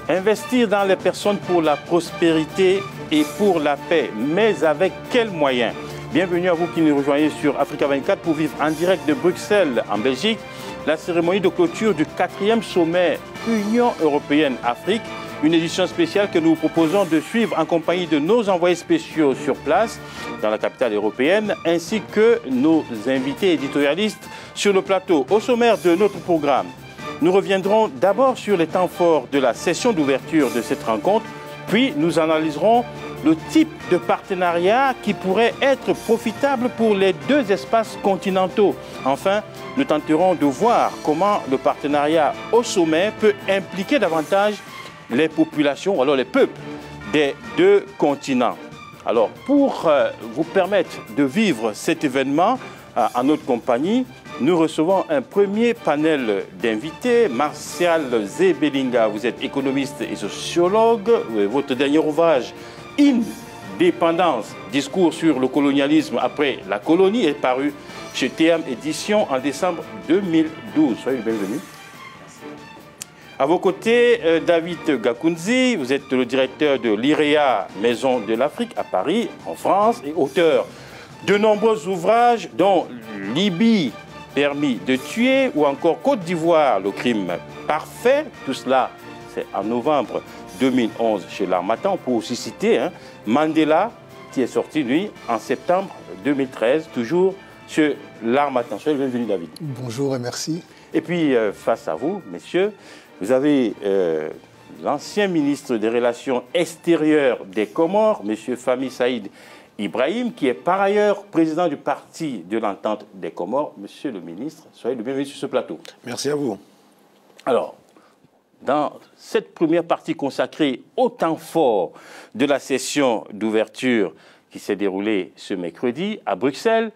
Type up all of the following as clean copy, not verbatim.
Investir dans les personnes pour la prospérité et pour la paix, mais avec quels moyens? Bienvenue à vous qui nous rejoignez sur Africa 24 pour vivre en direct de Bruxelles, en Belgique, la cérémonie de clôture du 4e sommet Union Européenne-Afrique, une édition spéciale que nous vous proposons de suivre en compagnie de nos envoyés spéciaux sur place dans la capitale européenne, ainsi que nos invités éditorialistes sur le plateau. Au sommaire de notre programme, nous reviendrons d'abord sur les temps forts de la session d'ouverture de cette rencontre, puis nous analyserons le type de partenariat qui pourrait être profitable pour les deux espaces continentaux. Enfin, nous tenterons de voir comment le partenariat au sommet peut impliquer davantage les populations, ou alors les peuples des deux continents. Alors, pour vous permettre de vivre cet événement en notre compagnie, nous recevons un premier panel d'invités. Martial Zebelinga, vous êtes économiste et sociologue. Votre dernier ouvrage, Indépendance, discours sur le colonialisme après la colonie, est paru chez TM Éditions en décembre 2012. Soyez bienvenus. À vos côtés, David Gakounzi, vous êtes le directeur de l'IREA, Maison de l'Afrique à Paris, en France, et auteur de nombreux ouvrages dont Libye, permis de tuer, ou encore Côte d'Ivoire, le crime parfait. Tout cela, c'est en novembre 2011 chez l'Harmattan. On peut aussi citer Mandela, qui est sorti, lui, en septembre 2013, toujours chez l'Harmattan. Soyez bienvenue, David. Bonjour et merci. Et puis, face à vous, messieurs, vous avez l'ancien ministre des Relations extérieures des Comores, M. Fahmi Saïd Ibrahim, qui est par ailleurs président du parti de l'entente des Comores. Monsieur le ministre, soyez le bienvenu sur ce plateau. Merci à vous. Alors, dans cette première partie consacrée au temps fort de la session d'ouverture qui s'est déroulée ce mercredi à Bruxelles,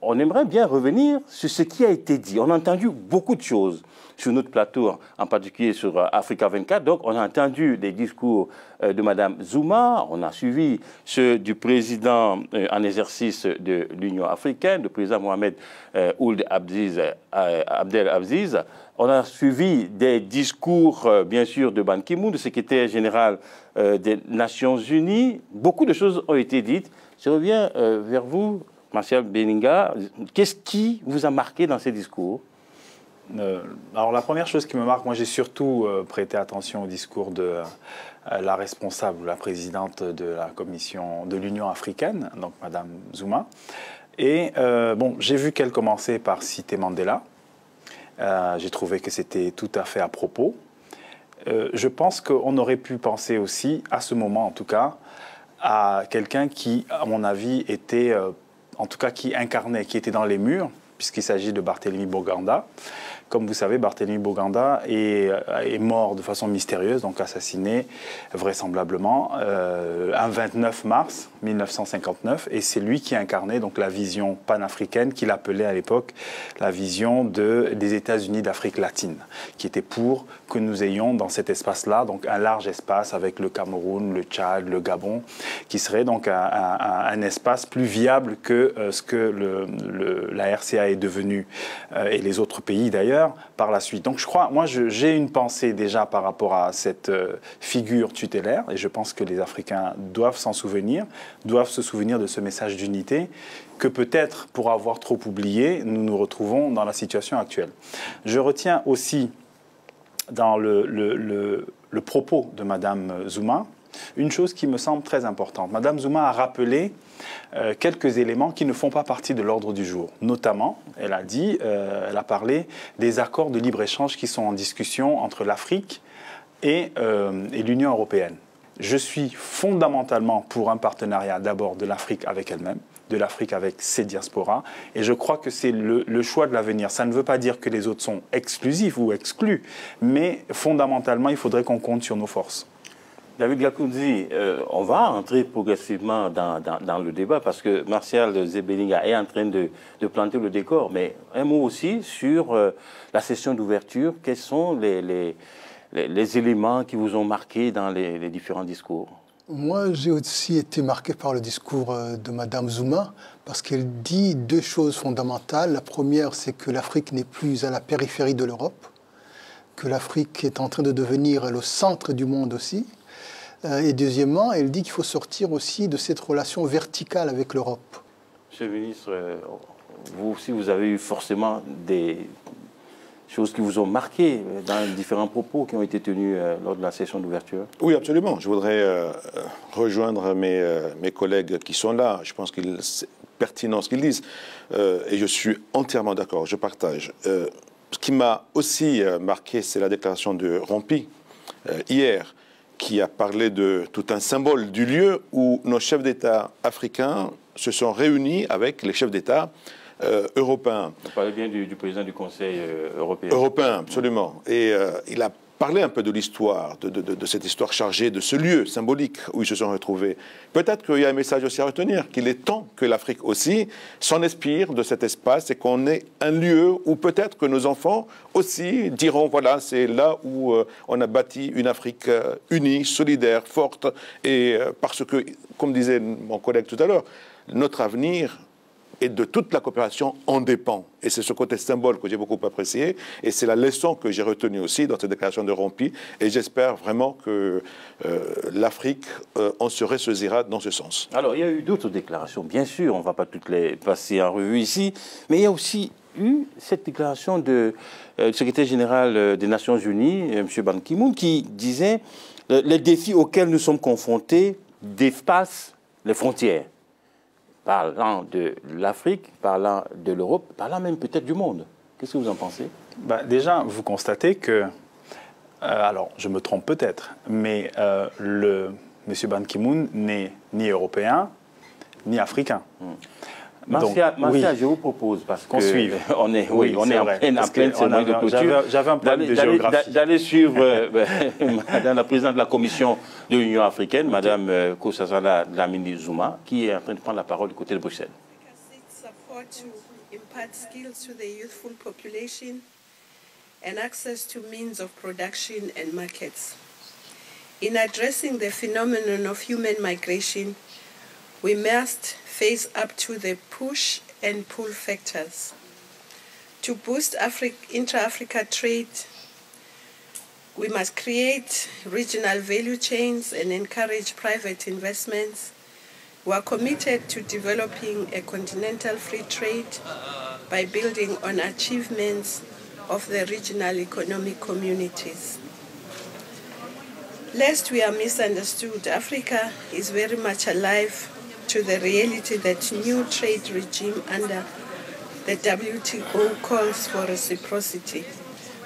on aimerait bien revenir sur ce qui a été dit. On a entendu beaucoup de choses sur notre plateau, en particulier sur Africa 24. Donc, on a entendu des discours de Mme Zuma, on a suivi ceux du président en exercice de l'Union africaine, le président Mohamed Ould Abdel Aziz. On a suivi des discours, bien sûr, de Ban Ki-moon, le secrétaire général des Nations Unies. Beaucoup de choses ont été dites. Je reviens vers vous, Martial Zebelinga. Qu'est-ce qui vous a marqué dans ces discours? Alors la première chose qui me marque, moi j'ai surtout prêté attention au discours de la responsable, la présidente de la commission de l'Union africaine, donc Madame Zuma. Et bon, j'ai vu qu'elle commençait par citer Mandela. J'ai trouvé que c'était tout à fait à propos. Je pense qu'on aurait pu penser aussi, à ce moment en tout cas, à quelqu'un qui, à mon avis, était, en tout cas qui incarnait, qui était dans les murs, puisqu'il s'agit de Barthélemy Boganda. Comme vous savez, Barthélemy Boganda est mort de façon mystérieuse, donc assassiné vraisemblablement un 29 mars 1959. Et c'est lui qui incarnait donc la vision panafricaine qu'il appelait à l'époque la vision des États-Unis d'Afrique latine, qui était pour que nous ayons dans cet espace-là donc un large espace avec le Cameroun, le Tchad, le Gabon, qui serait donc un espace plus viable que ce que la RCA est devenue et les autres pays d'ailleurs par la suite. Donc je crois, moi j'ai une pensée déjà par rapport à cette figure tutélaire et je pense que les Africains doivent s'en souvenir, doivent se souvenir de ce message d'unité que peut-être pour avoir trop oublié, nous nous retrouvons dans la situation actuelle. Je retiens aussi dans le propos de Madame Zuma une chose qui me semble très importante. Madame Zuma a rappelé quelques éléments qui ne font pas partie de l'ordre du jour. Notamment, elle a parlé des accords de libre-échange qui sont en discussion entre l'Afrique et l'Union européenne. Je suis fondamentalement pour un partenariat d'abord de l'Afrique avec elle-même, de l'Afrique avec ses diasporas, et je crois que c'est le choix de l'avenir. Ça ne veut pas dire que les autres sont exclusifs ou exclus, mais fondamentalement, il faudrait qu'on compte sur nos forces. David Gakounzi, on va entrer progressivement dans le débat parce que Martial Zebelinga est en train de planter le décor. Mais un mot aussi sur la session d'ouverture. Quels sont les éléments qui vous ont marqué dans les différents discours? Moi, j'ai aussi été marqué par le discours de Mme Zuma parce qu'elle dit deux choses fondamentales. La première, c'est que l'Afrique n'est plus à la périphérie de l'Europe. que l'Afrique est en train de devenir le centre du monde aussi. Et deuxièmement, elle dit qu'il faut sortir aussi de cette relation verticale avec l'Europe. Monsieur le ministre, vous aussi, vous avez eu forcément des choses qui vous ont marqué dans différents propos qui ont été tenus lors de la session d'ouverture. Oui, absolument. Je voudrais rejoindre mes collègues qui sont là. Je pense qu'il c'est pertinent ce qu'ils disent. Et je suis entièrement d'accord, je partage. Ce qui m'a aussi marqué, c'est la déclaration de Rompi, hier, qui a parlé de tout un symbole du lieu où nos chefs d'État africains se sont réunis avec les chefs d'État européens. Vous parlez bien du président du Conseil européen. Européen, absolument. Et il a parlé un peu de l'histoire, de cette histoire chargée, de ce lieu symbolique où ils se sont retrouvés. Peut-être qu'il y a un message aussi à retenir, qu'il est temps que l'Afrique aussi s'en inspire de cet espace et qu'on ait un lieu où peut-être que nos enfants aussi diront, voilà, c'est là où on a bâti une Afrique unie, solidaire, forte, et parce que, comme disait mon collègue tout à l'heure, notre avenir et de toute la coopération en dépend. Et c'est ce côté symbole que j'ai beaucoup apprécié. Et c'est la leçon que j'ai retenue aussi dans cette déclaration de Rompi. Et j'espère vraiment que l'Afrique en se ressaisira dans ce sens. Alors, il y a eu d'autres déclarations, bien sûr. On ne va pas toutes les passer en revue ici. Mais il y a aussi eu cette déclaration du secrétaire général des Nations Unies, M. Ban Ki-moon, qui disait les défis auxquels nous sommes confrontés dépassent les frontières. Parlant de l'Afrique, parlant de l'Europe, parlant même peut-être du monde. Qu'est-ce que vous en pensez? Déjà, vous constatez que, alors je me trompe peut-être, mais M. Ban Ki-moon n'est ni européen, ni africain. Marcia, oui. je vous propose, parce qu'on suive. On est en pleine cérémonie de clôture, j'avais un problème de géographie. D'aller suivre Madame la présidente de la Commission de l'Union africaine, Madame Nkosazana Dlamini Zuma, qui est en train de prendre la parole du côté de Bruxelles. Support to impart skills to the youthful population and access to means of production and markets. In addressing the phenomenon of human migration, we must face up to the push and pull factors. To boost intra-Africa trade, we must create regional value chains and encourage private investments. We are committed to developing a continental free trade by building on achievements of the regional economic communities. Lest we are misunderstood, Africa is very much alive to the reality that new trade regime under the WTO calls for reciprocity,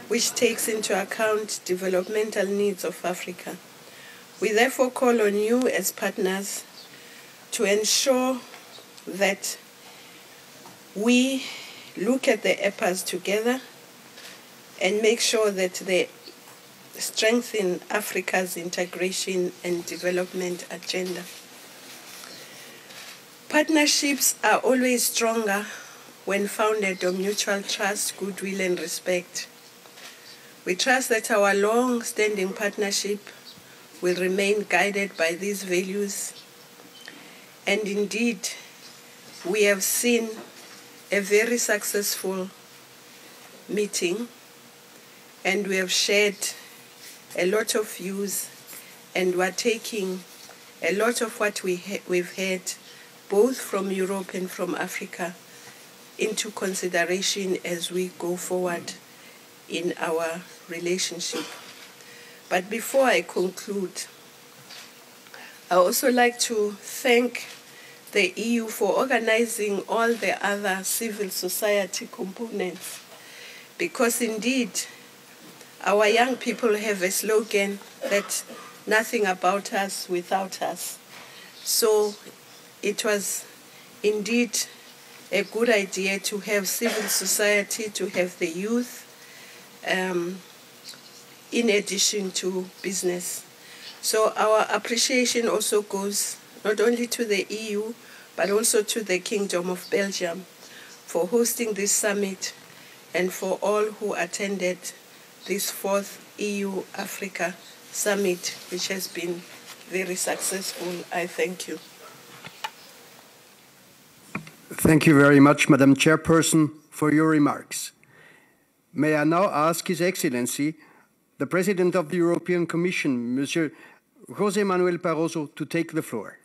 which takes into account developmental needs of Africa. We therefore call on you as partners to ensure that we look at the EPAs together and make sure that they strengthen Africa's integration and development agenda. Partnerships are always stronger when founded on mutual trust, goodwill, and respect. We trust that our long-standing partnership will remain guided by these values. And indeed, we have seen a very successful meeting, and we have shared a lot of views, and we're taking a lot of what we've heard, both from Europe and from Africa, into consideration as we go forward in our relationship. But before I conclude, I also like to thank the EU for organizing all the other civil society components, because indeed our young people have a slogan that nothing about us without us. So it was indeed a good idea to have civil society, to have the youth, in addition to business. So our appreciation also goes not only to the EU, but also to the Kingdom of Belgium for hosting this summit and for all who attended this 4th EU-Africa summit, which has been very successful. I thank you. Thank you very much, Madam Chairperson, for your remarks. May I now ask His Excellency, the President of the European Commission, Monsieur José Manuel Barroso, to take the floor.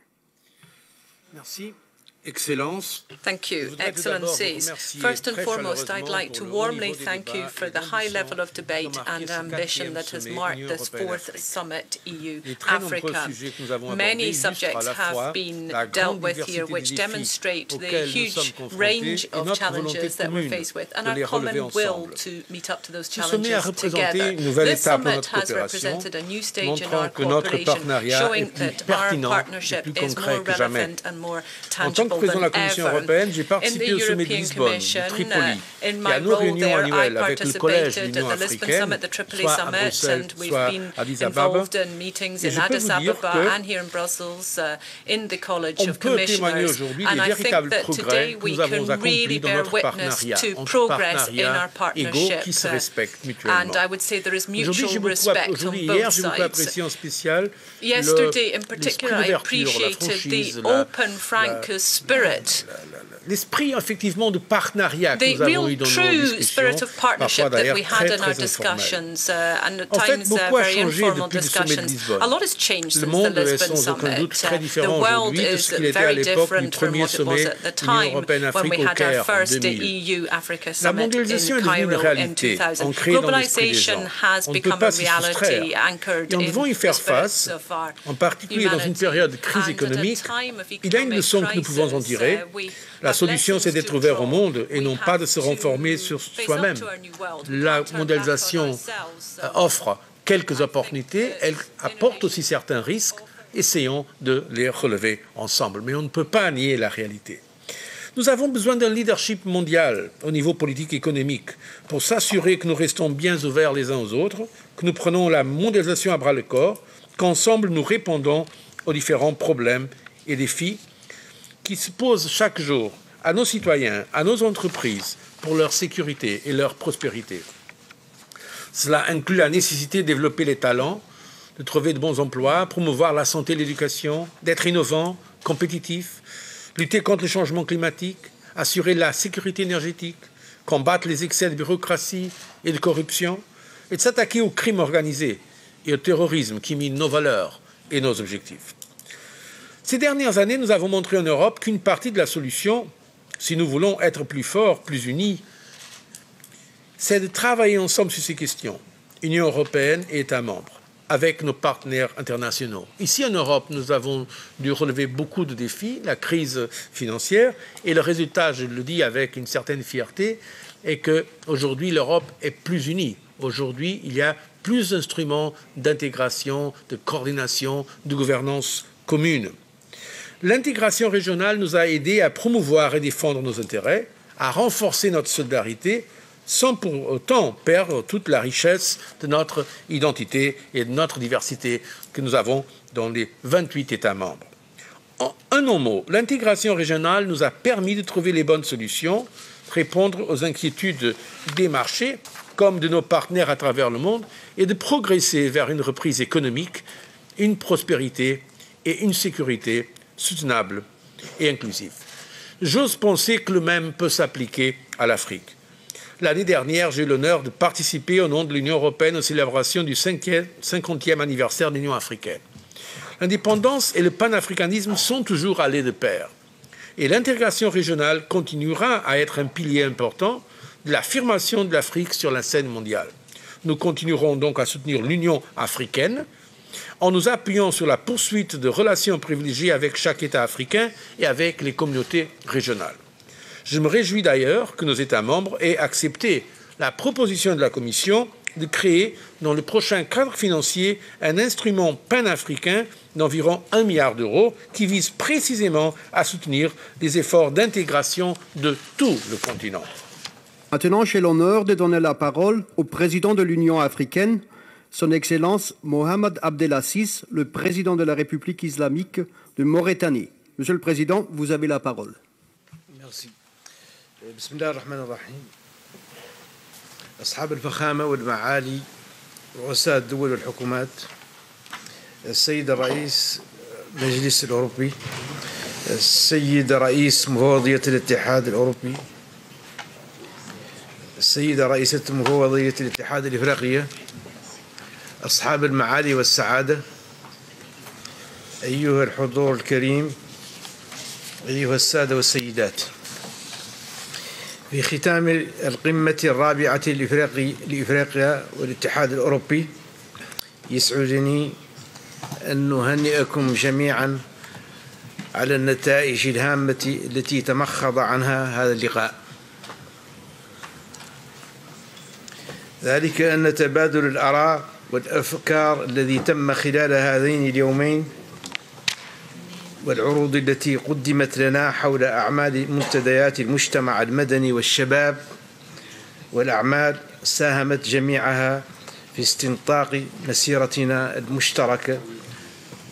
Merci. Excellence. Thank you, Excellencies. First and foremost, I'd like to warmly thank you for the high level of debate and ambition that has marked this fourth summit EU-Africa. Many subjects have been dealt with here which demonstrate the huge range of challenges that we're faced with and our common will to meet up to those challenges together. This summit has represented a new stage in our cooperation, showing that our partnership is more relevant and more tangible. En tant que président de la Commission européenne, j'ai participé au sommet de Lisbonne, de Tripoli, et à nos réunions annuelles avec le Collège de l'Union africaine, soit à Bruxelles, soit à Addis Ababa. Et je peux vous dire qu'on peut témoigner aujourd'hui des véritables progrès que nous avons accomplis dans notre partenariat, entre partenariats égaux qui se respectent mutuellement. Aujourd'hui, hier, j'ai beaucoup apprécié en spécial l'esprit d'ouverture, la franchise, l'esprit effectivement de partenariat que nous avons eu dans nos discussions, parfois d'ailleurs très informelles. En fait, beaucoup a changé depuis le sommet de Lisbonne. Le monde est sans aucun doute très différent aujourd'hui de ce qu'il était à l'époque du premier sommet Union européenne-Afrique au Caire en 2000. La mondialisation est devenue une réalité, ancrée dans l'esprit des gens. On ne peut pas s'y soustraire. Et nous devons y faire face, en particulier dans une période de crise économique. Il y a une leçon que nous pouvons en tirer. La solution, c'est d'être ouvert au monde et non pas de se renfermer sur soi-même. La mondialisation offre quelques opportunités, elle apporte aussi certains risques. Essayons de les relever ensemble. Mais on ne peut pas nier la réalité. Nous avons besoin d'un leadership mondial au niveau politique et économique pour s'assurer que nous restons bien ouverts les uns aux autres, que nous prenons la mondialisation à bras-le-corps, qu'ensemble nous répondons aux différents problèmes et défis qui se posent chaque jour à nos citoyens, à nos entreprises, pour leur sécurité et leur prospérité. Cela inclut la nécessité de développer les talents, de trouver de bons emplois, promouvoir la santé et l'éducation, d'être innovant, compétitif, lutter contre le changement climatique, assurer la sécurité énergétique, combattre les excès de bureaucratie et de corruption, et de s'attaquer au crime organisé et au terrorisme qui mine nos valeurs et nos objectifs. Ces dernières années, nous avons montré en Europe qu'une partie de la solution, si nous voulons être plus forts, plus unis, c'est de travailler ensemble sur ces questions, Union européenne et États membres, avec nos partenaires internationaux. Ici en Europe, nous avons dû relever beaucoup de défis, la crise financière, et le résultat, je le dis avec une certaine fierté, est qu'aujourd'hui l'Europe est plus unie. Aujourd'hui, il y a plus d'instruments d'intégration, de coordination, de gouvernance commune. L'intégration régionale nous a aidés à promouvoir et défendre nos intérêts, à renforcer notre solidarité, sans pour autant perdre toute la richesse de notre identité et de notre diversité que nous avons dans les 28 États membres. En un mot, l'intégration régionale nous a permis de trouver les bonnes solutions, de répondre aux inquiétudes des marchés comme de nos partenaires à travers le monde et de progresser vers une reprise économique, une prospérité et une sécurité soutenable et inclusive. J'ose penser que le même peut s'appliquer à l'Afrique. L'année dernière, j'ai eu l'honneur de participer au nom de l'Union européenne aux célébrations du 50e anniversaire de l'Union africaine. L'indépendance et le panafricanisme sont toujours allés de pair. Et l'intégration régionale continuera à être un pilier important de l'affirmation de l'Afrique sur la scène mondiale. Nous continuerons donc à soutenir l'Union africaine en nous appuyant sur la poursuite de relations privilégiées avec chaque État africain et avec les communautés régionales. Je me réjouis d'ailleurs que nos États membres aient accepté la proposition de la Commission de créer, dans le prochain cadre financier, un instrument panafricain d'environ 1 milliard d'euros qui vise précisément à soutenir les efforts d'intégration de tout le continent. Maintenant, j'ai l'honneur de donner la parole au président de l'Union africaine, Son Excellence Mohamed Abdelaziz, le président de la République islamique de Mauritanie. Monsieur le Président, vous avez la parole. Merci. بسم الله الرحمن الرحيم. أصحاب الفخامة والمعالي رؤساء الدول والحكومات، السيد الرئيس المجلس الأوروبي، السيد رئيس مفوضية الاتحاد الأوروبي، السيدة رئيسة مفوضية الاتحاد الإفريقية، أصحاب المعالي والسعادة، أيها الحضور الكريم، أيها السادة والسيدات، في ختام القمة الرابعة لإفريقيا والاتحاد الأوروبي يسعدني أن نهنئكم جميعا على النتائج الهامة التي تمخض عنها هذا اللقاء. ذلك أن تبادل الآراء والأفكار الذي تم خلال هذين اليومين والعروض التي قدمت لنا حول أعمال منتديات المجتمع المدني والشباب والأعمال ساهمت جميعها في استنطاق مسيرتنا المشتركة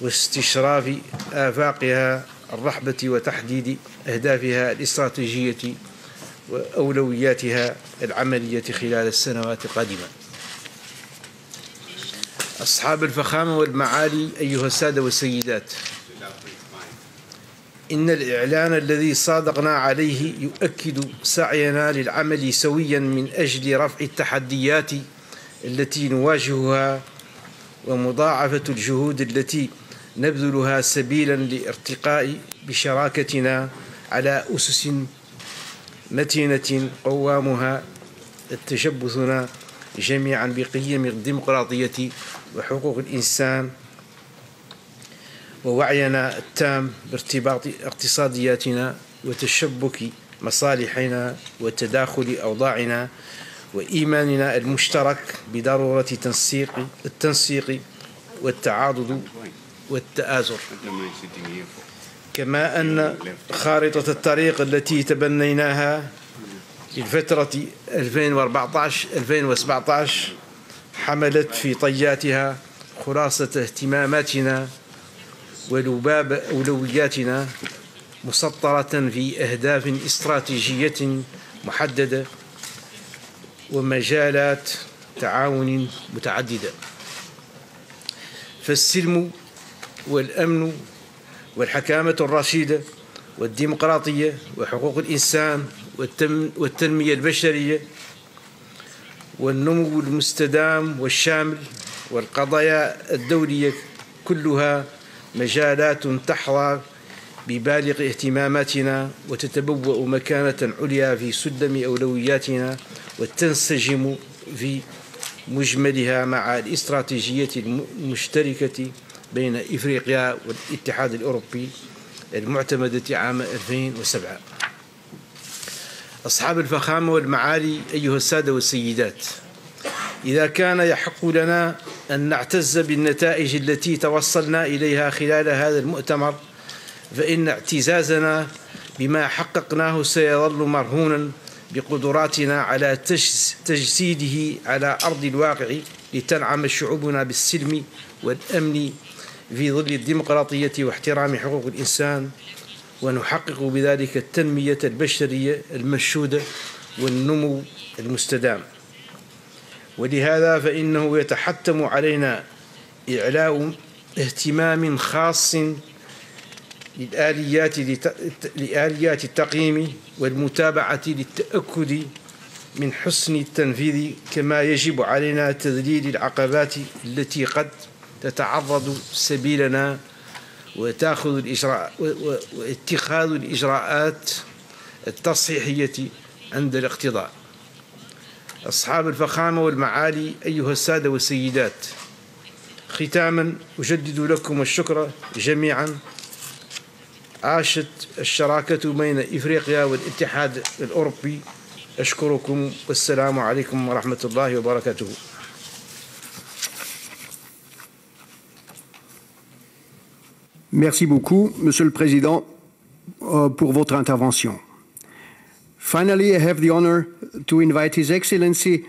واستشراف آفاقها الرحبة وتحديد أهدافها الاستراتيجية وأولوياتها العملية خلال السنوات القادمة. أصحاب الفخامة والمعالي، أيها السادة والسيدات، إن الإعلان الذي صادقنا عليه يؤكد سعينا للعمل سويا من أجل رفع التحديات التي نواجهها ومضاعفة الجهود التي نبذلها سبيلا لارتقاء بشراكتنا على أسس متينة قوامها تشبثنا جميعا بقيم الديمقراطية وحقوق الإنسان ووعينا التام بارتباط اقتصادياتنا وتشبك مصالحنا وتداخل أوضاعنا وإيماننا المشترك بضرورة التنسيق والتعاضد والتآزر، كما أن خارطة الطريق التي تبنيناها للفترة 2014-2017 حملت في طياتها خلاصة اهتماماتنا ولباب أولوياتنا مسطرة في أهداف استراتيجية محددة ومجالات تعاون متعددة. فالسلم والأمن والحكامة الرشيدة والديمقراطية وحقوق الإنسان والتنمية البشرية والنمو المستدام والشامل والقضايا الدولية كلها مجالات تحظى ببالغ اهتماماتنا وتتبوأ مكانة عليا في سلم أولوياتنا وتنسجم في مجملها مع الاستراتيجية المشتركة بين إفريقيا والاتحاد الأوروبي المعتمدة عام 2007. أصحاب الفخامة والمعالي، أيها السادة والسيدات، إذا كان يحق لنا أن نعتز بالنتائج التي توصلنا إليها خلال هذا المؤتمر، فإن اعتزازنا بما حققناه سيظل مرهونا بقدراتنا على تجسيده على أرض الواقع لتنعم شعوبنا بالسلم والأمن في ظل الديمقراطية واحترام حقوق الإنسان، ونحقق بذلك التنمية البشرية المنشودة والنمو المستدام. ولهذا فإنه يتحتم علينا إعلاء اهتمام خاص لآليات التقييم والمتابعة للتأكد من حسن التنفيذ، كما يجب علينا تذليل العقبات التي قد تتعرض سبيلنا واتخاذ الإجراءات التصحيحية عند الاقتضاء. أصحاب الفخامة والمعالي، أيها السادة والسيدات، ختاما أجدد لكم الشكر جميعا. عاشت الشراكة بين إفريقيا والاتحاد الأوروبي. أشكركم والسلام عليكم ورحمة الله وبركاته. Merci beaucoup, Monsieur le Président, pour votre intervention. Finally, I have the honor to invite His Excellency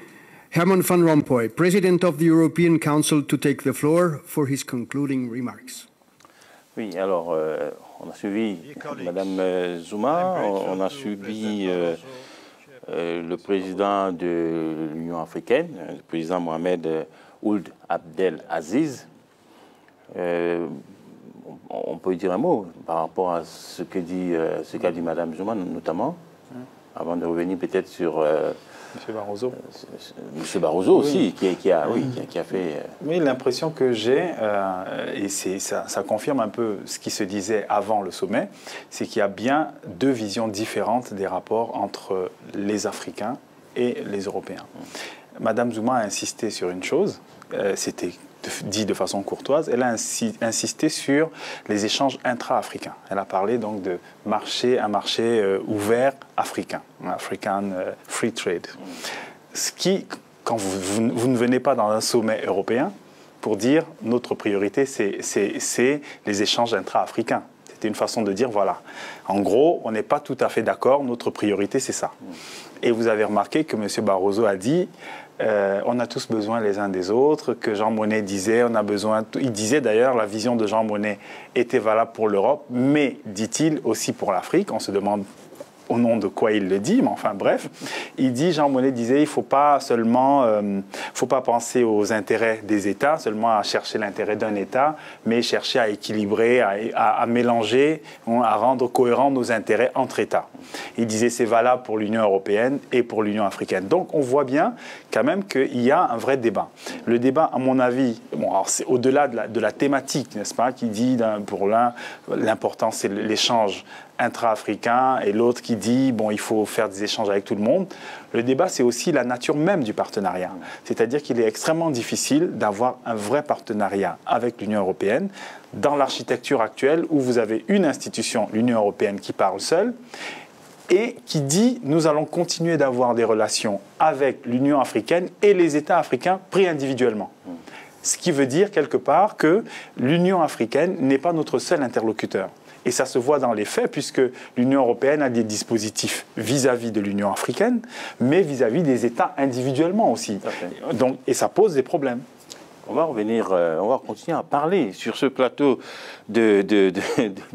Herman Van Rompuy, President of the European Council, to take the floor for his concluding remarks. Oui, alors, on a suivi Madame Zuma, on a suivi le président de l'Union africaine, le président Mohamed Ould Abdel Aziz. On peut dire un mot par rapport à ce qu'a dit Madame Zuma, notamment. Avant de revenir peut-être sur... Monsieur Barroso. Monsieur Barroso aussi, qui a fait... Oui, l'impression que j'ai, et ça confirme un peu ce qui se disait avant le sommet, c'est qu'il y a bien deux visions différentes des rapports entre les Africains et les Européens. Madame Zouma a insisté sur une chose, c'était dit de façon courtoise, elle a insisté sur les échanges intra-africains. Elle a parlé donc de un marché ouvert africain, African Free Trade. Ce qui, quand vous ne venez pas dans un sommet européen pour dire notre priorité, c'est les échanges intra-africains. C'était une façon de dire, voilà, en gros, on n'est pas tout à fait d'accord, notre priorité, c'est ça. Et vous avez remarqué que M. Barroso a dit, on a tous besoin les uns des autres, que Jean Monnet disait, on a besoin... Il disait d'ailleurs, la vision de Jean Monnet était valable pour l'Europe, mais, dit-il, aussi pour l'Afrique. On se demande au nom de quoi il le dit, mais enfin bref. Il dit, Jean Monnet disait, il ne faut pas penser aux intérêts des États, seulement à chercher l'intérêt d'un État, mais chercher à équilibrer, à mélanger, à rendre cohérents nos intérêts entre États. Il disait, c'est valable pour l'Union européenne et pour l'Union africaine. Donc on voit bien quand même qu'il y a un vrai débat. Le débat, à mon avis, bon, alors c'est au-delà de la thématique, n'est-ce pas, qui dit, pour l'un, l'important c'est l'échange intra-africain, et l'autre qui dit, bon, il faut faire des échanges avec tout le monde. Le débat, c'est aussi la nature même du partenariat. C'est-à-dire qu'il est extrêmement difficile d'avoir un vrai partenariat avec l'Union européenne dans l'architecture actuelle où vous avez une institution, l'Union européenne, qui parle seule et qui dit, nous allons continuer d'avoir des relations avec l'Union africaine et les États africains pris individuellement. Ce qui veut dire, quelque part, que l'Union africaine n'est pas notre seul interlocuteur. Et ça se voit dans les faits, puisque l'Union européenne a des dispositifs vis-à-vis de l'Union africaine, mais vis-à-vis des États individuellement aussi. Okay. Donc, et ça pose des problèmes. On va revenir, on va continuer à parler sur ce plateau de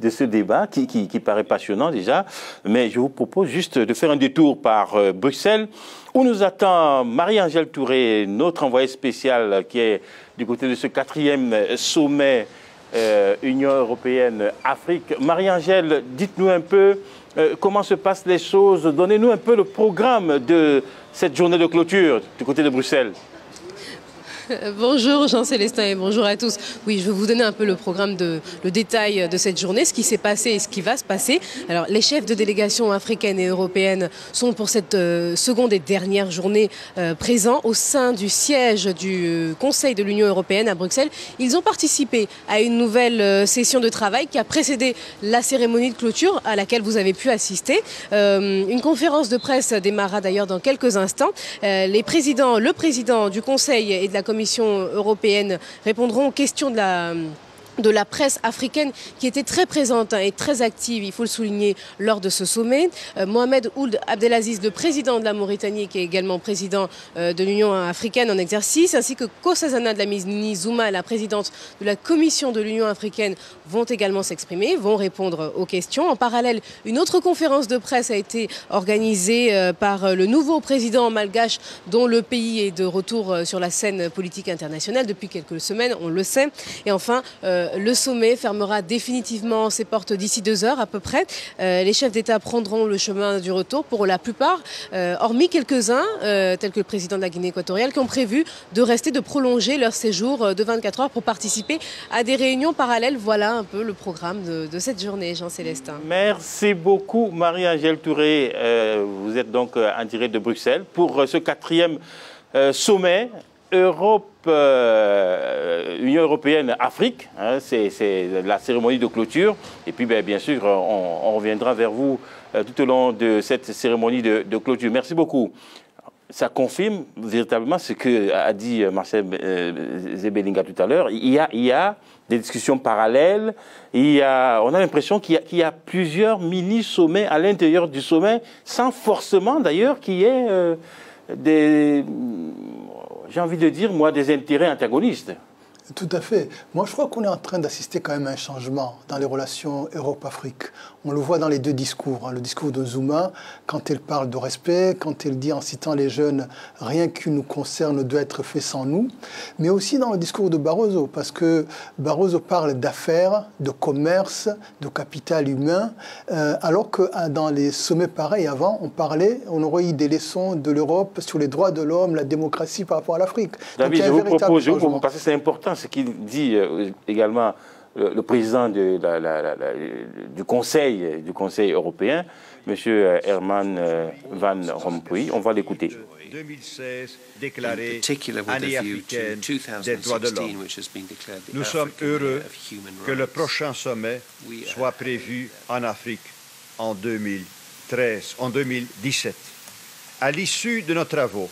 ce débat qui paraît passionnant déjà, mais je vous propose juste de faire un détour par Bruxelles, où nous attend Marie-Angèle Touré, notre envoyée spéciale qui est du côté de ce 4e sommet Union européenne-Afrique. Marie-Angèle, dites-nous un peu comment se passent les choses. Donnez-nous un peu le programme de cette journée de clôture du côté de Bruxelles. Bonjour Jean-Célestin et bonjour à tous. Oui, je vais vous donner un peu le programme, le détail de cette journée, ce qui s'est passé et ce qui va se passer. Alors, les chefs de délégation africaines et européennes sont pour cette seconde et dernière journée présents au sein du siège du Conseil de l'Union européenne à Bruxelles. Ils ont participé à une nouvelle session de travail qui a précédé la cérémonie de clôture à laquelle vous avez pu assister. Une conférence de presse démarra d'ailleurs dans quelques instants. Le président du Conseil et de la Commission européenne répondront aux questions de la presse africaine qui était très présente et très active, il faut le souligner, lors de ce sommet. Mohamed Ould Abdelaziz, le président de la Mauritanie, qui est également président de l'Union africaine en exercice, ainsi que Nkosazana Dlamini Zuma, la présidente de la Commission de l'Union africaine, vont également s'exprimer, vont répondre aux questions. En parallèle, une autre conférence de presse a été organisée par le nouveau président malgache, dont le pays est de retour sur la scène politique internationale depuis quelques semaines, on le sait. Et enfin, le sommet fermera définitivement ses portes d'ici 2 heures à peu près. Les chefs d'État prendront le chemin du retour pour la plupart, hormis quelques-uns, tels que le président de la Guinée équatoriale, qui ont prévu de prolonger leur séjour de 24 heures pour participer à des réunions parallèles. Voilà un peu le programme de cette journée, Jean-Célestin. Merci beaucoup Marie-Angèle Touré. Vous êtes donc en direct de Bruxelles pour ce 4e sommet Union européenne-Afrique, hein, c'est la cérémonie de clôture. Et puis, bien sûr, on reviendra vers vous tout au long de cette cérémonie de clôture. Merci beaucoup. Ça confirme véritablement ce qu'a dit Marcel Zebelinga tout à l'heure. Il y a des discussions parallèles. On a l'impression qu'il y a plusieurs mini-sommets à l'intérieur du sommet, sans forcément d'ailleurs qu'il y ait j'ai envie de dire, moi, des intérêts antagonistes. Tout à fait. Moi, je crois qu'on est en train d'assister quand même à un changement dans les relations Europe-Afrique. On le voit dans les deux discours. Le discours de Zuma, quand il parle de respect, quand il dit en citant les jeunes « rien qui nous concerne doit être fait sans nous », mais aussi dans le discours de Barroso, parce que Barroso parle d'affaires, de commerce, de capital humain, alors que dans les sommets pareils avant, on aurait eu des leçons de l'Europe sur les droits de l'homme, la démocratie par rapport à l'Afrique. David, je vous propose, parce que c'est important ce qu'il dit également le président du Conseil européen, M. Herman Van Rompuy. On va l'écouter. 2016 déclarée année africaine des droits de l'homme. Nous sommes heureux que le prochain sommet soit prévu en Afrique en 2017. À l'issue de nos travaux,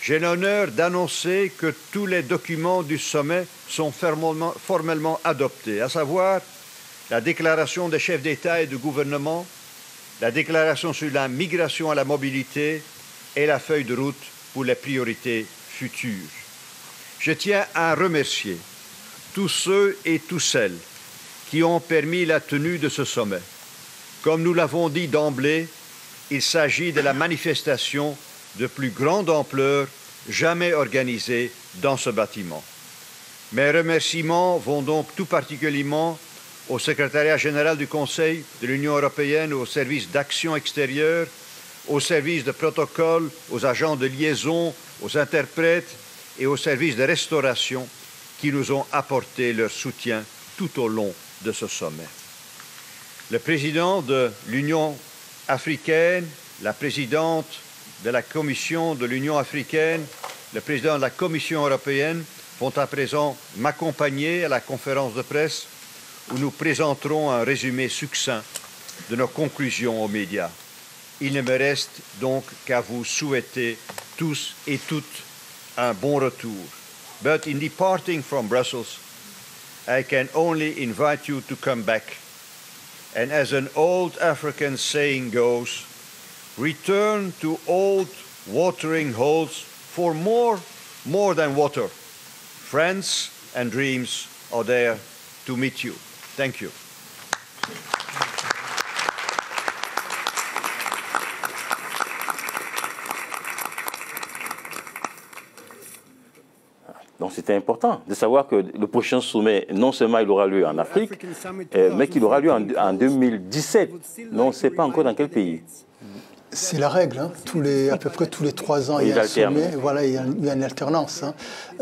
j'ai l'honneur d'annoncer que tous les documents du sommet sont formellement adoptés, à savoir la déclaration des chefs d'État et de gouvernement, la déclaration sur la migration à la mobilité et la feuille de route pour les priorités futures. Je tiens à remercier tous ceux et toutes celles qui ont permis la tenue de ce sommet. Comme nous l'avons dit d'emblée, il s'agit de la manifestation de plus grande ampleur jamais organisée dans ce bâtiment. Mes remerciements vont donc tout particulièrement au secrétariat général du Conseil de l'Union européenne, au service d'action extérieure, au service de protocole, aux agents de liaison, aux interprètes et aux services de restauration qui nous ont apporté leur soutien tout au long de ce sommet. Le président de l'Union africaine, la présidente de la Commission de l'Union africaine, le président de la Commission européenne vont à présent m'accompagner à la conférence de presse où nous présenterons un résumé succinct de nos conclusions aux médias. Il ne me reste donc qu'à vous souhaiter tous et toutes un bon retour. But in departing from Brussels, I can only invite you to come back. And as an old African saying goes, return to old watering holes for more than water. Friends and dreams are there to meet you. Thank you. Donc c'était important de savoir que le prochain sommet, non seulement il aura lieu en Afrique, mais qu'il aura lieu en 2017. Mais on ne sait pas encore dans quel pays. C'est la règle, hein. À peu près tous les 3 ans, il y a un sommet, voilà, il y a une alternance. Hein.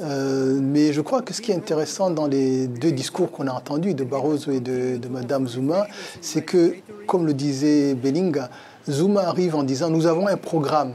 Mais je crois que ce qui est intéressant dans les deux discours qu'on a entendus, de Barroso et de Mme Zuma, c'est que, comme le disait Belinga, Zuma arrive en disant « nous avons un programme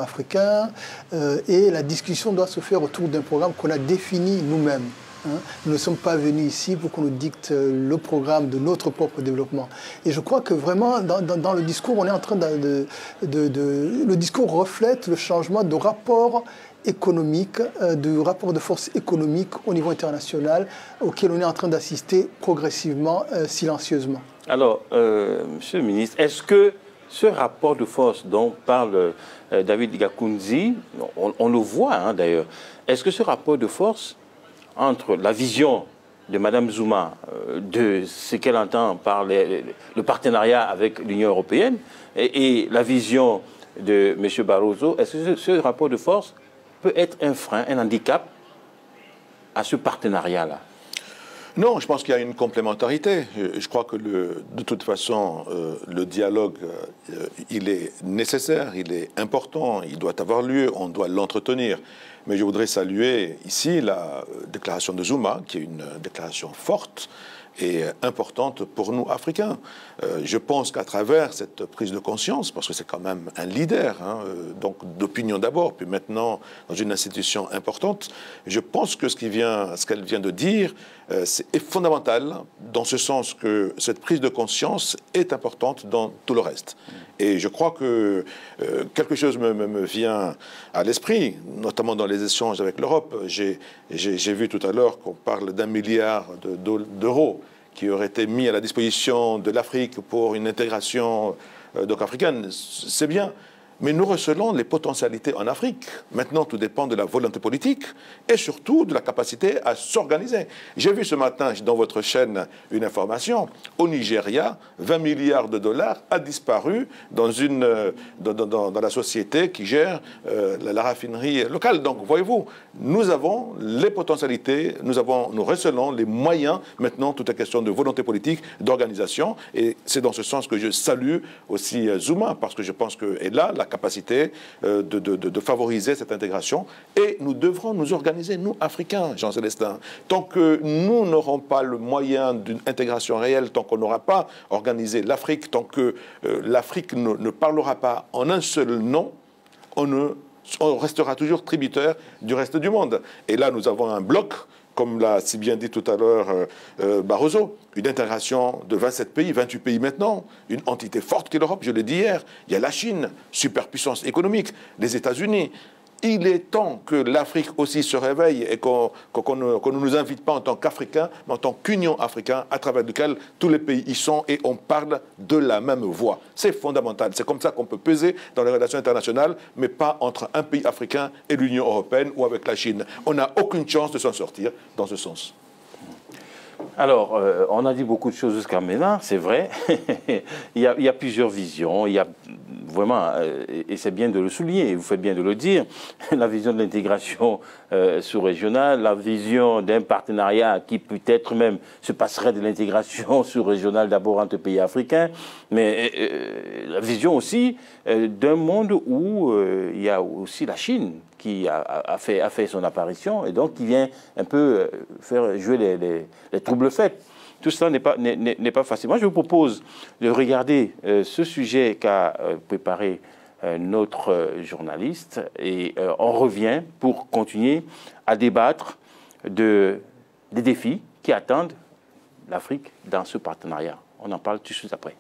africain et la discussion doit se faire autour d'un programme qu'on a défini nous-mêmes. Hein. Nous ne sommes pas venus ici pour qu'on nous dicte le programme de notre propre développement. » Et je crois que vraiment, dans le discours, on est en train le discours reflète le changement de rapport économique, de rapport de force économique au niveau international auquel on est en train d'assister progressivement, silencieusement. Alors, Monsieur le ministre, est-ce que ce rapport de force dont parle David Gakunzi, on le voit hein, d'ailleurs, est-ce que ce rapport de force entre la vision de Mme Zuma, de ce qu'elle entend par le partenariat avec l'Union européenne, et la vision de M. Barroso, est-ce que ce rapport de force peut être un frein, un handicap à ce partenariat-là? Non, je pense qu'il y a une complémentarité. Je crois que de toute façon, le dialogue, il est nécessaire, il est important, il doit avoir lieu, on doit l'entretenir. Mais je voudrais saluer ici la déclaration de Zuma, qui est une déclaration forte et importante pour nous, Africains. Je pense qu'à travers cette prise de conscience, parce que c'est quand même un leader, hein, donc d'opinion d'abord, puis maintenant dans une institution importante, je pense que ce qu'elle vient de dire est fondamental, dans ce sens que cette prise de conscience est importante dans tout le reste. Et je crois que quelque chose me vient à l'esprit, notamment dans les échanges avec l'Europe. J'ai vu tout à l'heure qu'on parle d'1 milliard d'euros qui aurait été mis à la disposition de l'Afrique pour une intégration africaine. C'est bien, mais nous recelons les potentialités en Afrique. Maintenant, tout dépend de la volonté politique et surtout de la capacité à s'organiser. J'ai vu ce matin dans votre chaîne une information. Au Nigeria, 20 milliards de dollars a disparu dans la société qui gère la raffinerie locale. Donc, voyez-vous, nous avons les potentialités, nous recelons les moyens. Maintenant, tout est question de volonté politique, d'organisation. Et c'est dans ce sens que je salue aussi Zuma, parce que je pense qu'elle a la capacité de favoriser cette intégration. Et nous devrons nous organiser, nous, Africains, Jean-Célestin. Tant que nous n'aurons pas le moyen d'une intégration réelle, tant qu'on n'aura pas organisé l'Afrique, tant que l'Afrique ne parlera pas en un seul nom, on restera toujours tributaire du reste du monde. Et là, nous avons un bloc, comme l'a si bien dit tout à l'heure Barroso, une intégration de 27 pays, 28 pays maintenant, une entité forte qu'est l'Europe, je l'ai dit hier. Il y a la Chine, superpuissance économique, les États-Unis. Il est temps que l'Afrique aussi se réveille et qu'on ne nous invite pas en tant qu'Africains, mais en tant qu'Union africaine, à travers laquelle tous les pays y sont et on parle de la même voix. C'est fondamental. C'est comme ça qu'on peut peser dans les relations internationales, mais pas entre un pays africain et l'Union européenne ou avec la Chine. On n'a aucune chance de s'en sortir dans ce sens. Alors, on a dit beaucoup de choses jusqu'à maintenant, c'est vrai. il y a plusieurs visions, il y a vraiment, et c'est bien de le souligner, vous faites bien de le dire, la vision de l'intégration sous-régionale, la vision d'un partenariat qui peut-être même se passerait de l'intégration sous-régionale d'abord entre pays africains, mais la vision aussi d'un monde où il y a aussi la Chine qui a fait son apparition et donc qui vient un peu faire jouer les troubles faits. Tout cela n'est pas facile. Moi, je vous propose de regarder ce sujet qu'a préparé notre journaliste et on revient pour continuer à débattre des défis qui attendent l'Afrique dans ce partenariat. On en parle tout de suite après.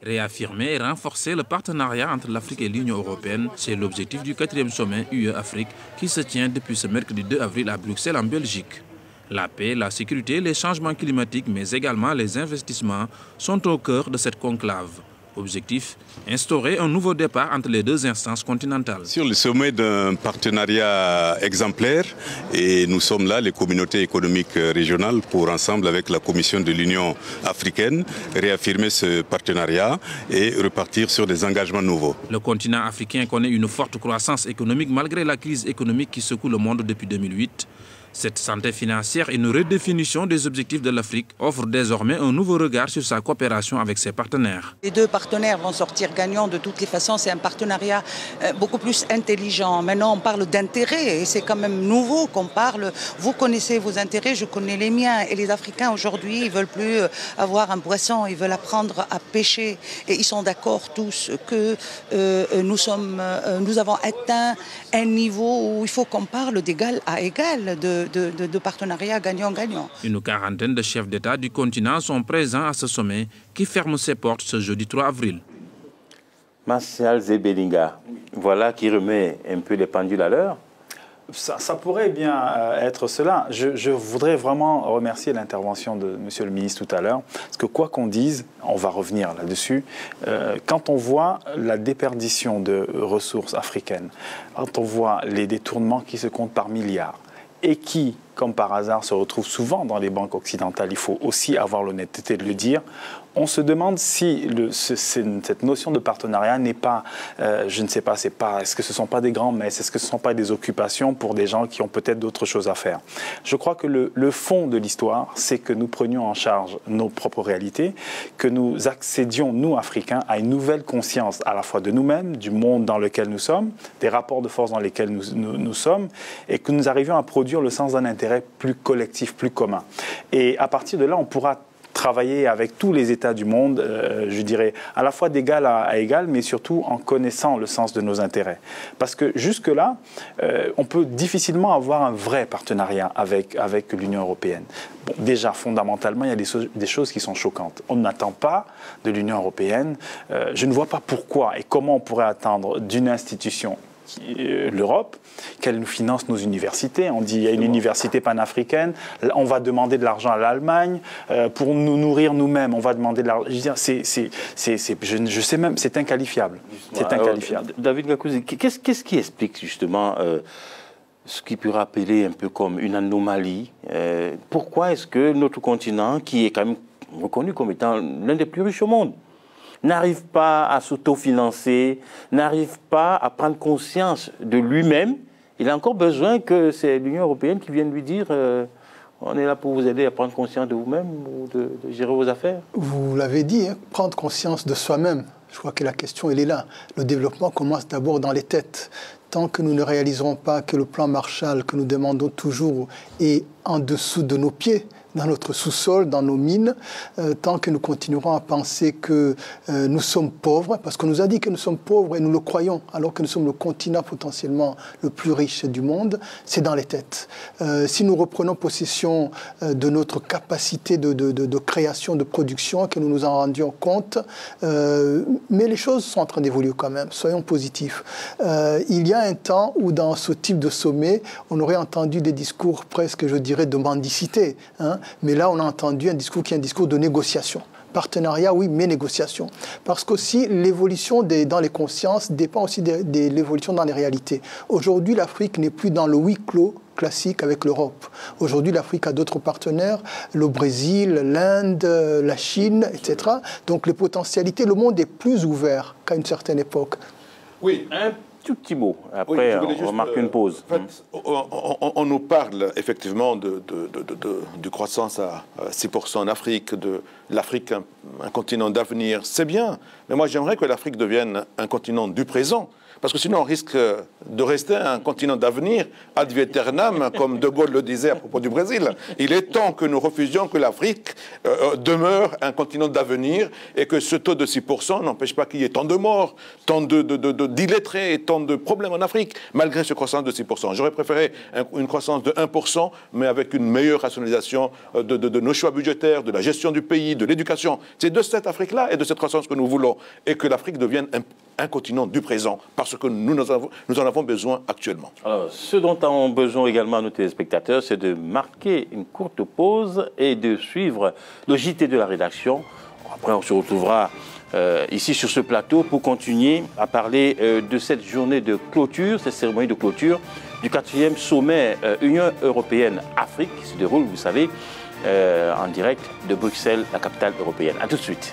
Réaffirmer et renforcer le partenariat entre l'Afrique et l'Union européenne, c'est l'objectif du 4e sommet UE-Afrique qui se tient depuis ce mercredi 2 avril à Bruxelles en Belgique. La paix, la sécurité, les changements climatiques, mais également les investissements sont au cœur de cette conclave. Objectif, instaurer un nouveau départ entre les deux instances continentales. Sur le sommet d'un partenariat exemplaire, et nous sommes là, les communautés économiques régionales, pour ensemble avec la Commission de l'Union africaine, réaffirmer ce partenariat et repartir sur des engagements nouveaux. Le continent africain connaît une forte croissance économique malgré la crise économique qui secoue le monde depuis 2008. Cette santé financière et une redéfinition des objectifs de l'Afrique offrent désormais un nouveau regard sur sa coopération avec ses partenaires. Les deux partenaires vont sortir gagnants de toutes les façons. C'est un partenariat beaucoup plus intelligent. Maintenant, on parle d'intérêts et c'est quand même nouveau qu'on parle. Vous connaissez vos intérêts, je connais les miens. Et les Africains aujourd'hui, ils ne veulent plus avoir un poisson, ils veulent apprendre à pêcher. Et ils sont d'accord tous que nous avons atteint un niveau où il faut qu'on parle d'égal à égal, de partenariat gagnant-gagnant. Une quarantaine de chefs d'État du continent sont présents à ce sommet qui ferme ses portes ce jeudi 3 avril. Martial Zebelinga, voilà qui remet un peu les pendules à l'heure. Ça pourrait bien être cela. Je voudrais vraiment remercier l'intervention de Monsieur le ministre tout à l'heure, parce que quoi qu'on dise, on va revenir là-dessus, quand on voit la déperdition de ressources africaines, quand on voit les détournements qui se comptent par milliards, et qui, comme par hasard, se retrouvent souvent dans les banques occidentales, il faut aussi avoir l'honnêteté de le dire, on se demande si cette notion de partenariat n'est pas, je ne sais pas, est-ce que ce ne sont pas des grands messes, est-ce que ce ne sont pas des occupations pour des gens qui ont peut-être d'autres choses à faire. Je crois que le fond de l'histoire, c'est que nous prenions en charge nos propres réalités, que nous accédions, nous, Africains, à une nouvelle conscience à la fois de nous-mêmes, du monde dans lequel nous sommes, des rapports de force dans lesquels nous sommes, et que nous arrivions à produire le sens d'un intérêt plus collectif, plus commun. Et à partir de là, on pourra travailler avec tous les États du monde, je dirais, à la fois d'égal à égal, mais surtout en connaissant le sens de nos intérêts. Parce que jusque-là, on peut difficilement avoir un vrai partenariat avec l'Union européenne. Bon, déjà, fondamentalement, il y a des choses qui sont choquantes. On n'attend pas de l'Union européenne. Je ne vois pas pourquoi et comment on pourrait attendre d'une institution l'Europe, qu'elle nous finance nos universités. On dit qu'il y a une université panafricaine, on va demander de l'argent à l'Allemagne pour nous nourrir nous-mêmes. On va demander de l'argent. Je veux dire, je sais même, c'est inqualifiable. C'est inqualifiable. David Gakouzi, qu'est-ce qui explique justement ce qui peut rappeler un peu comme une anomalie? Pourquoi est-ce que notre continent, qui est quand même reconnu comme étant l'un des plus riches au monde, n'arrive pas à s'autofinancer, n'arrive pas à prendre conscience de lui-même? Il a encore besoin que c'est l'Union européenne qui vienne lui dire on est là pour vous aider à prendre conscience de vous-même ou de gérer vos affaires. Vous l'avez dit, hein, prendre conscience de soi-même. Je crois que la question, elle est là. Le développement commence d'abord dans les têtes. Tant que nous ne réaliserons pas que le plan Marshall que nous demandons toujours est en dessous de nos pieds, dans notre sous-sol, dans nos mines, tant que nous continuerons à penser que nous sommes pauvres, parce qu'on nous a dit que nous sommes pauvres et nous le croyons, alors que nous sommes le continent potentiellement le plus riche du monde, c'est dans les têtes. Si nous reprenons possession de notre capacité de création, de production, que nous nous en rendions compte, mais les choses sont en train d'évoluer quand même, soyons positifs. Il y a un temps où dans ce type de sommet, on aurait entendu des discours presque, je dirais, de mendicité, hein. Mais là, on a entendu un discours qui est un discours de négociation. Partenariat, oui, mais négociation. Parce qu'aussi, l'évolution dans les consciences dépend aussi de l'évolution dans les réalités. Aujourd'hui, l'Afrique n'est plus dans le huis clos classique avec l'Europe. Aujourd'hui, l'Afrique a d'autres partenaires, le Brésil, l'Inde, la Chine, etc. Donc, les potentialités, le monde est plus ouvert qu'à une certaine époque. Oui, tout petit mot. Après, on marque une pause. En fait, on nous parle effectivement de croissance à 6% en Afrique, de l'Afrique un continent d'avenir. C'est bien, mais moi j'aimerais que l'Afrique devienne un continent du présent. Parce que sinon, on risque de rester un continent d'avenir, ad vieternam, comme De Gaulle le disait à propos du Brésil. Il est temps que nous refusions que l'Afrique demeure un continent d'avenir et que ce taux de 6% n'empêche pas qu'il y ait tant de morts, tant d'illettrés et tant de problèmes en Afrique, malgré ce croissance de 6%. J'aurais préféré une croissance de 1%, mais avec une meilleure rationalisation de nos choix budgétaires, de la gestion du pays, de l'éducation. C'est de cette Afrique-là et de cette croissance que nous voulons, et que l'Afrique devienne un continent du présent, parce que nous en avons besoin actuellement. Alors, ce dont ont besoin également nos téléspectateurs, c'est de marquer une courte pause et de suivre le JT de la rédaction. Après, on se retrouvera ici sur ce plateau pour continuer à parler de cette journée de clôture, cette cérémonie de clôture du 4e sommet Union européenne-Afrique qui se déroule, vous savez, en direct de Bruxelles, la capitale européenne. A tout de suite.